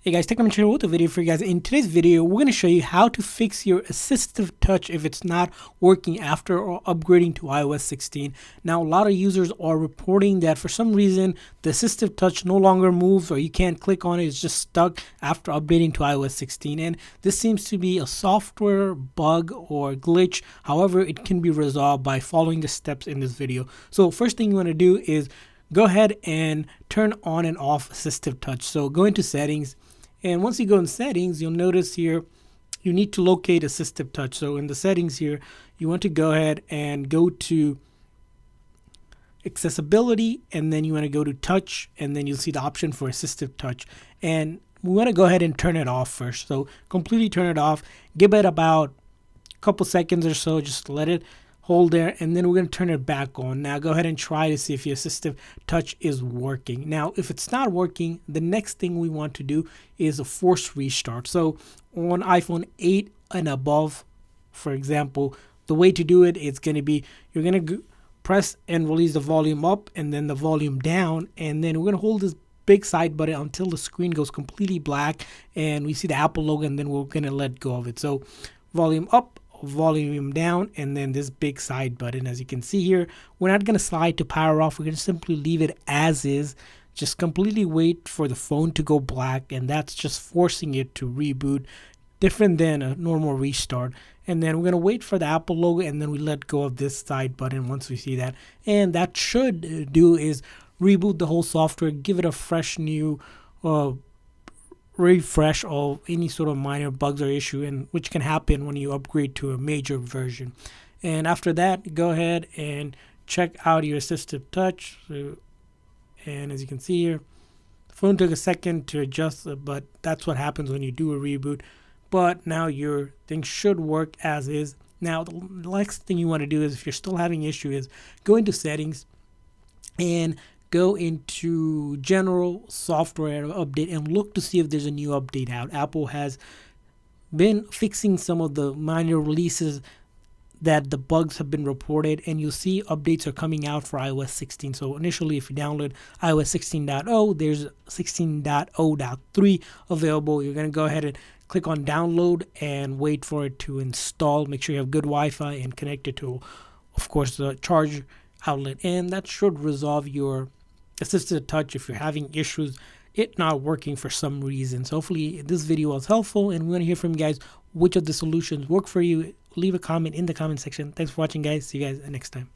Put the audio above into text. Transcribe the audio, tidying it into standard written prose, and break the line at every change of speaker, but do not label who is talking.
Hey guys, Technomentary with a video for you guys. In today's video, we're going to show you how to fix your assistive touch if it's not working after or upgrading to iOS 16. Now, a lot of users are reporting that for some reason, the assistive touch no longer moves or you can't click on it. It's just stuck after updating to iOS 16. And this seems to be a software bug or glitch. However, it can be resolved by following the steps in this video. So first thing you want to do is go ahead and turn on and off assistive touch. So go into settings. And once you go in settings, you'll notice here you need to locate assistive touch. So in the settings here, you want to go ahead and go to accessibility, and then you want to go to touch, and then you'll see the option for assistive touch. And we want to go ahead and turn it off first. So completely turn it off. Give it about a couple seconds or so. Just let it hold there, and then we're going to turn it back on. Now go ahead and try to see if your assistive touch is working. Now if it's not working, the next thing we want to do is a force restart. So on iPhone 8 and above, for example, the way to do it is going to be you're going to press and release the volume up and then the volume down, and then we're going to hold this big side button until the screen goes completely black and we see the Apple logo, and then we're going to let go of it. So volume up, volume down, and then this big side button. As you can see here, we're not going to slide to power off. We're going to simply leave it as is. Just completely wait for the phone to go black, and that's just forcing it to reboot, different than a normal restart. And then we're going to wait for the Apple logo, and then we let go of this side button once we see that. And that should do is reboot the whole software, give it a fresh new refresh of any sort of minor bugs or issue, and which can happen when you upgrade to a major version. And after that, go ahead and check out your assistive touch. And as you can see here, the phone took a second to adjust, but that's what happens when you do a reboot. But now your thing should work as is. Now the next thing you want to do is, if you're still having issue, is go into settings and go into general software update and look to see if there's a new update out. Apple has been fixing some of the minor releases that the bugs have been reported, and you'll see updates are coming out for iOS 16. So initially, if you download iOS 16.0, there's 16.0.3 available. You're going to go ahead and click on download and wait for it to install. Make sure you have good Wi-Fi and connect it to, of course, the charge outlet, and that should resolve your assistive touch if you're having issues it not working for some reason. So hopefully this video was helpful, and we want to hear from you guys which of the solutions work for you. Leave a comment in the comment section. Thanks for watching, guys. See you guys next time.